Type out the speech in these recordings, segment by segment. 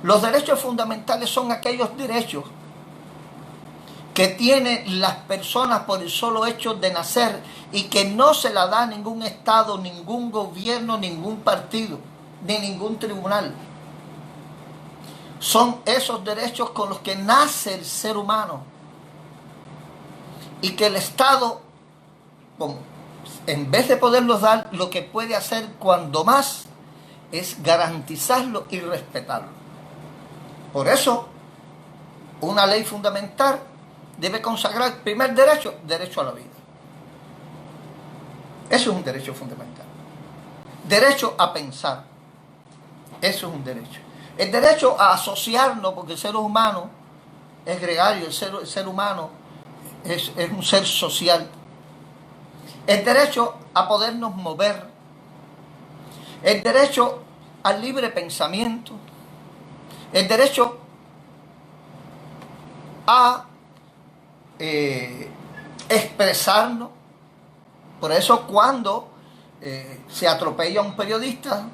Los derechos fundamentales son aquellos derechos que tienen las personas por el solo hecho de nacer y que no se la da ningún Estado, ningún gobierno, ningún partido, ni ningún tribunal. Son esos derechos con los que nace el ser humano y que el Estado, en vez de poderlos dar, lo que puede hacer cuando más es garantizarlo y respetarlo. Por eso, una ley fundamental debe consagrar el primer derecho, derecho a la vida. Eso es un derecho fundamental. Derecho a pensar. Eso es un derecho. El derecho a asociarnos, porque el ser humano es gregario, el ser humano es un ser social. El derecho a podernos mover. El derecho al libre pensamiento. El derecho a expresarnos. Por eso cuando se atropella a un periodista,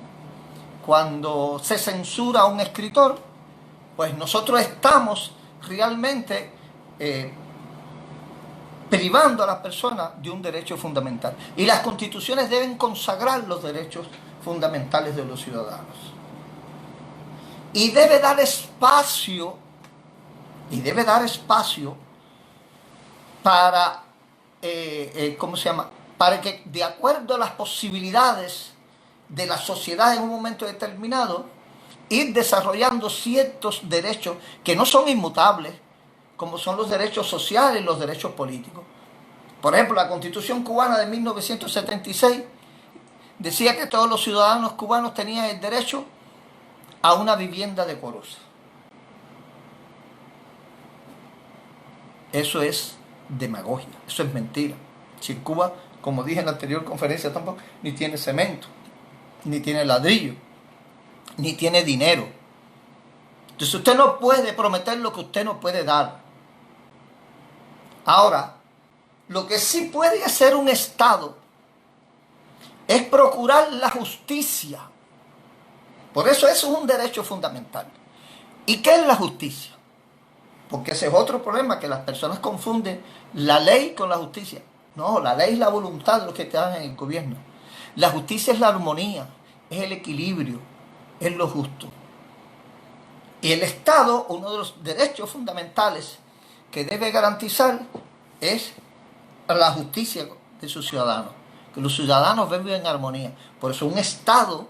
cuando se censura a un escritor, pues nosotros estamos realmente privando a las personas de un derecho fundamental. Y las constituciones deben consagrar los derechos fundamentales de los ciudadanos. Y debe dar espacio, para, para que, de acuerdo a las posibilidades de la sociedad en un momento determinado, ir desarrollando ciertos derechos que no son inmutables, como son los derechos sociales y los derechos políticos. Por ejemplo, la Constitución cubana de 1976 decía que todos los ciudadanos cubanos tenían el derecho a una vivienda decorosa. Eso es demagogia, eso es mentira. Si Cuba, como dije en la anterior conferencia, tampoco ni tiene cemento, ni tiene ladrillo, ni tiene dinero. Entonces usted no puede prometer lo que usted no puede dar. Ahora, lo que sí puede hacer un Estado es procurar la justicia. Por eso es un derecho fundamental. ¿Y qué es la justicia? Porque ese es otro problema, que las personas confunden la ley con la justicia. No, la ley es la voluntad de los que están en el gobierno. La justicia es la armonía, es el equilibrio, es lo justo. Y el Estado, uno de los derechos fundamentales que debe garantizar es la justicia de sus ciudadanos, que los ciudadanos viven en armonía. Por eso un Estado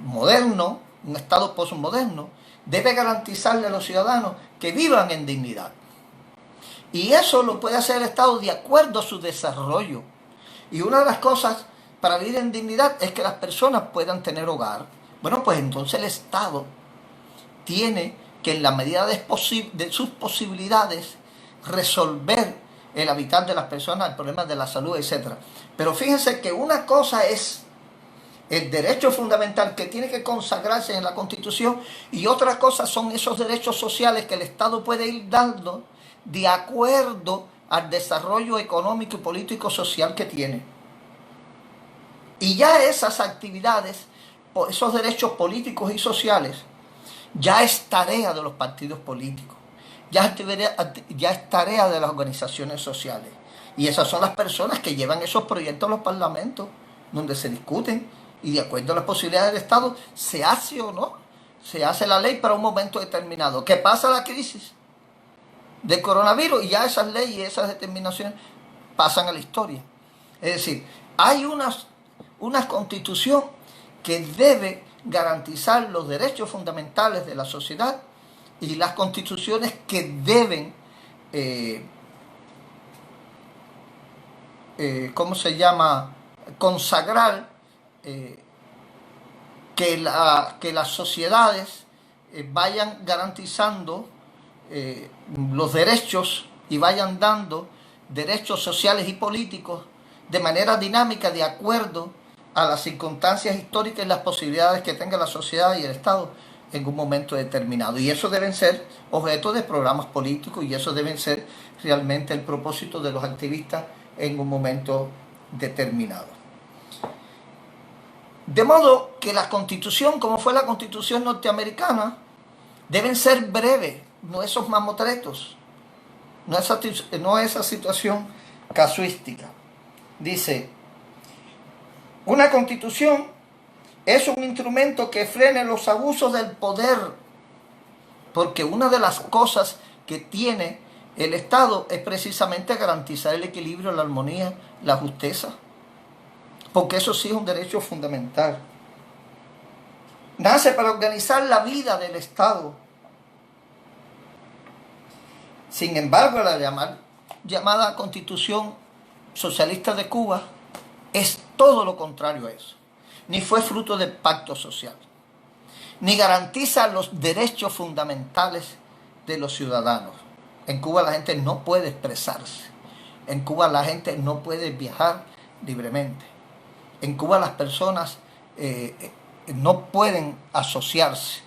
moderno, un Estado postmoderno, debe garantizarle a los ciudadanos que vivan en dignidad. Y eso lo puede hacer el Estado de acuerdo a su desarrollo. Y una de las cosas para vivir en dignidad es que las personas puedan tener hogar. Bueno, pues entonces el Estado tiene que, en la medida de sus posibilidades, resolver el hábitat de las personas, el problema de la salud, etc. Pero fíjense que una cosa es el derecho fundamental que tiene que consagrarse en la Constitución, y otra cosa son esos derechos sociales que el Estado puede ir dando de acuerdo al desarrollo económico y político social que tiene. Y ya esas actividades, esos derechos políticos y sociales, ya es tarea de los partidos políticos, ya es tarea de las organizaciones sociales. Y esas son las personas que llevan esos proyectos a los parlamentos, donde se discuten y de acuerdo a las posibilidades del Estado se hace o no, se hace la ley para un momento determinado. ¿Qué pasa la crisis del coronavirus? Y ya esas leyes, esas determinaciones pasan a la historia. Es decir, hay una constitución que debe garantizar los derechos fundamentales de la sociedad, y las constituciones que deben consagrar que las sociedades vayan garantizando los derechos y vayan dando derechos sociales y políticos de manera dinámica, de acuerdo a las circunstancias históricas y las posibilidades que tenga la sociedad y el Estado en un momento determinado. Y eso deben ser objeto de programas políticos, y eso deben ser realmente el propósito de los activistas en un momento determinado. De modo que la Constitución, como fue la Constitución norteamericana, deben ser breves, no esos mamotretos, no esa situación casuística. Dice, una Constitución es un instrumento que frene los abusos del poder, porque una de las cosas que tiene el Estado es precisamente garantizar el equilibrio, la armonía, la justicia, porque eso sí es un derecho fundamental. Nace para organizar la vida del Estado. Sin embargo, la llamada Constitución Socialista de Cuba es todo lo contrario a eso. Ni fue fruto del pacto social, ni garantiza los derechos fundamentales de los ciudadanos. En Cuba la gente no puede expresarse. En Cuba la gente no puede viajar libremente. En Cuba las personas no pueden asociarse.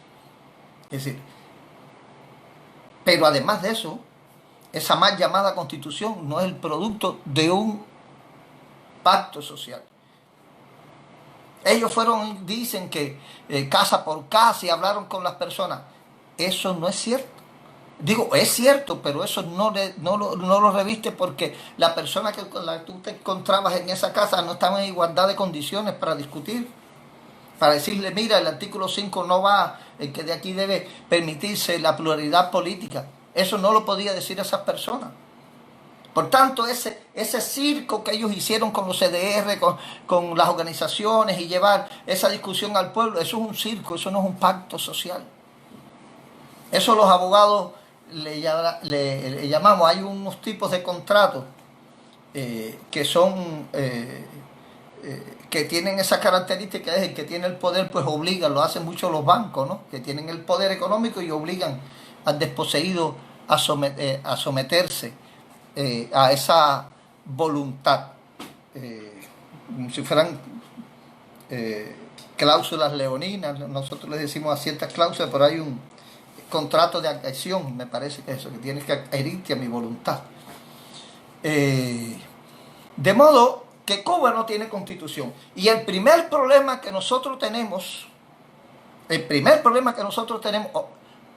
Es decir, pero además de eso, esa mal llamada Constitución no es el producto de un pacto social. Ellos dicen que casa por casa y hablaron con las personas. Eso no es cierto. Digo, es cierto, pero eso no lo reviste, porque la persona con la que tú te encontrabas en esa casa no estaba en igualdad de condiciones para discutir. Para decirle, mira, el artículo 5 no va, que de aquí debe permitirse la pluralidad política. Eso no lo podía decir esas personas. Por tanto, ese circo que ellos hicieron con los CDR, con las organizaciones, y llevar esa discusión al pueblo, eso es un circo, eso no es un pacto social. Eso los abogados le llamamos, hay unos tipos de contratos que son... que tienen esa característica, es el que tiene el poder, pues obliga, lo hacen mucho los bancos, ¿no? Que tienen el poder económico y obligan al desposeído a someterse a esa voluntad. Si fueran cláusulas leoninas, nosotros les decimos a ciertas cláusulas, pero hay un contrato de adhesión, me parece que eso, que tienes que adherirte a mi voluntad. De modo que Cuba no tiene constitución. Y el primer problema que nosotros tenemos,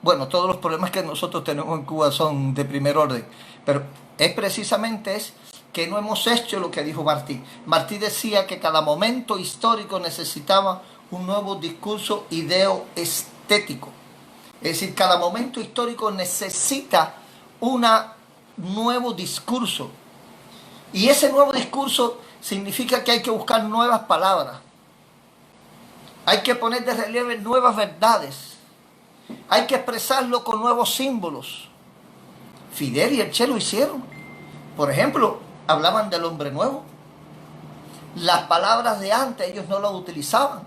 bueno, todos los problemas que nosotros tenemos en Cuba son de primer orden, pero es precisamente que no hemos hecho lo que dijo Martí. Martí decía que cada momento histórico necesitaba un nuevo discurso ideo-estético. Es decir, cada momento histórico necesita un nuevo discurso. Y ese nuevo discurso significa que hay que buscar nuevas palabras. Hay que poner de relieve nuevas verdades. Hay que expresarlo con nuevos símbolos. Fidel y el Che lo hicieron. Por ejemplo, hablaban del hombre nuevo. Las palabras de antes ellos no las utilizaban.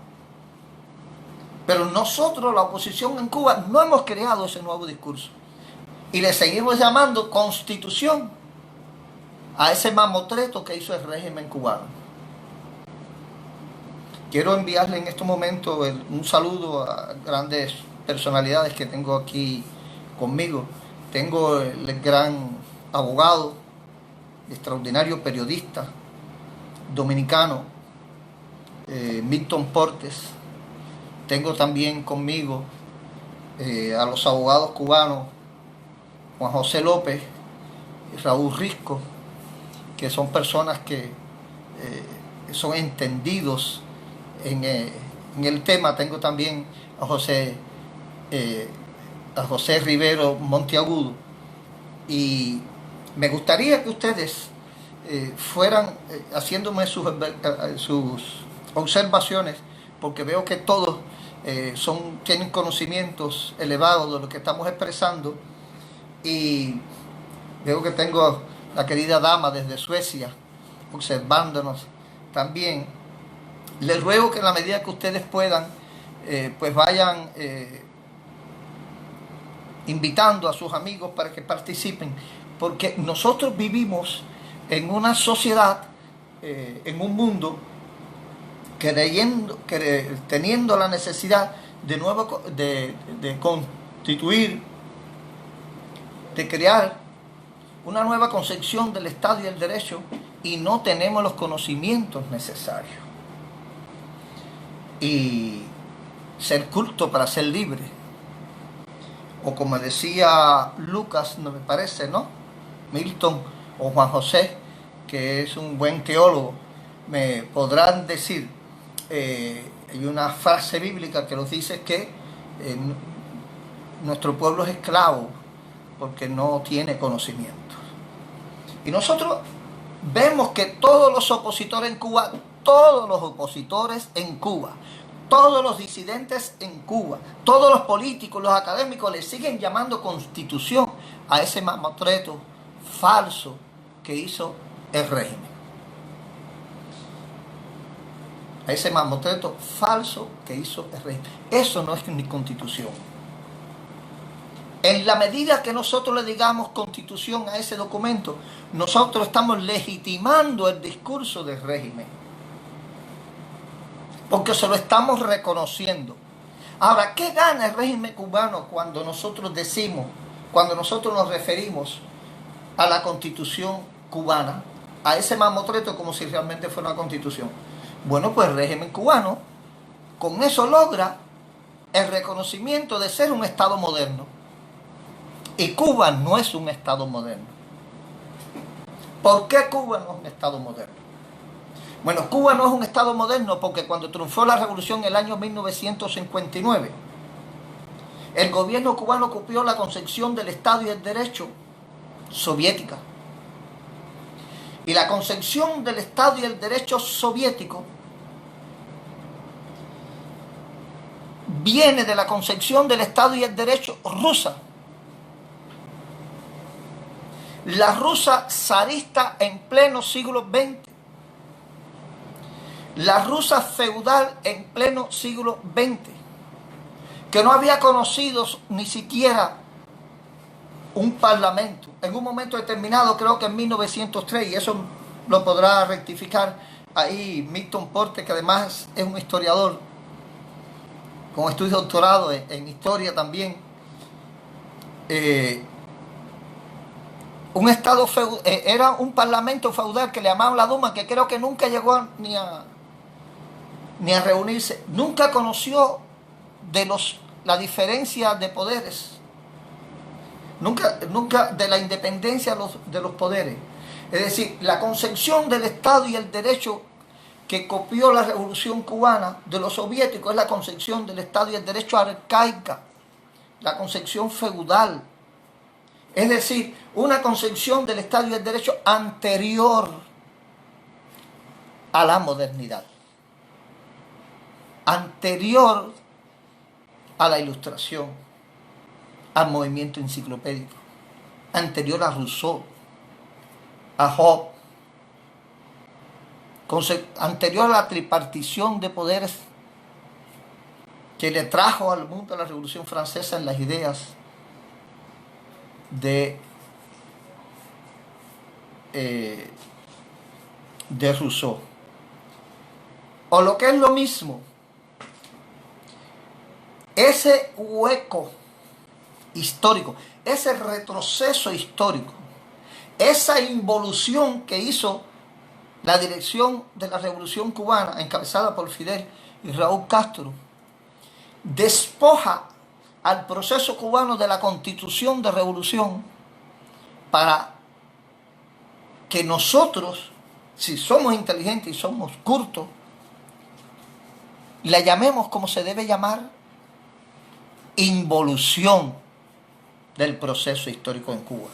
Pero nosotros, la oposición en Cuba, no hemos creado ese nuevo discurso. Y le seguimos llamando Constitución a ese mamotreto que hizo el régimen cubano. Quiero enviarle en estos momentos un saludo a grandes personalidades que tengo aquí conmigo. Tengo el gran abogado, extraordinario periodista dominicano, Milton Portes. Tengo también conmigo a los abogados cubanos, Juan José López y Raúl Risco, que son personas que son entendidos en el tema. Tengo también a José Rivero Monteagudo, y me gustaría que ustedes fueran haciéndome sus observaciones, porque veo que todos tienen conocimientos elevados de lo que estamos expresando, y veo que tengo la querida dama desde Suecia observándonos también. Les ruego que en la medida que ustedes puedan, pues vayan invitando a sus amigos para que participen, porque nosotros vivimos en una sociedad, en un mundo, teniendo la necesidad de constituir, de crear una nueva concepción del Estado y el derecho, y no tenemos los conocimientos necesarios. y ser culto para ser libre. O como decía Lucas, no me parece, ¿no? Milton o Juan José, que es un buen teólogo, me podrán decir, hay una frase bíblica que nos dice que nuestro pueblo es esclavo porque no tiene conocimiento. Y nosotros vemos que todos los opositores en Cuba, todos los opositores en Cuba, todos los disidentes en Cuba, todos los políticos, los académicos, le siguen llamando constitución a ese mamotreto falso que hizo el régimen. A ese mamotreto falso que hizo el régimen. Eso no es ni constitución. En la medida que nosotros le digamos constitución a ese documento, nosotros estamos legitimando el discurso del régimen. Porque se lo estamos reconociendo. Ahora, ¿qué gana el régimen cubano cuando nosotros decimos, cuando nosotros nos referimos a la constitución cubana, a ese mamotreto como si realmente fuera una constitución? Bueno, pues el régimen cubano con eso logra el reconocimiento de ser un Estado moderno. Y Cuba no es un Estado moderno. ¿Por qué Cuba no es un Estado moderno? Bueno, Cuba no es un Estado moderno porque cuando triunfó la revolución en el año 1959, el gobierno cubano copió la concepción del Estado y el derecho soviética. Y la concepción del Estado y el derecho soviético viene de la concepción del Estado y el derecho rusa. La rusa zarista en pleno siglo XX. La rusa feudal en pleno siglo XX, que no había conocido ni siquiera un parlamento. En un momento determinado, creo que en 1903, y eso lo podrá rectificar ahí Milton Portes, que además es un historiador con estudios de doctorado en historia también, un estado era un parlamento feudal que le llamaban la Duma, que creo que nunca llegó ni a reunirse, nunca conoció de la diferencia de poderes, nunca de la independencia de los poderes. Es decir, la concepción del Estado y el derecho que copió la Revolución Cubana de los soviéticos es la concepción del Estado y el derecho arcaica, la concepción feudal. Es decir, una concepción del Estado y el derecho anterior a la modernidad, anterior a la Ilustración, al movimiento enciclopédico, anterior a Rousseau, a Hobbes, anterior a la tripartición de poderes que le trajo al mundo a la Revolución Francesa en las ideas de Rousseau. O lo que es lo mismo, ese hueco histórico, ese retroceso histórico, esa involución que hizo la dirección de la Revolución Cubana, encabezada por Fidel y Raúl Castro, despoja al proceso cubano de la constitución de revolución para que nosotros, si somos inteligentes y somos cultos, la llamemos como se debe llamar: involución del proceso histórico en Cuba.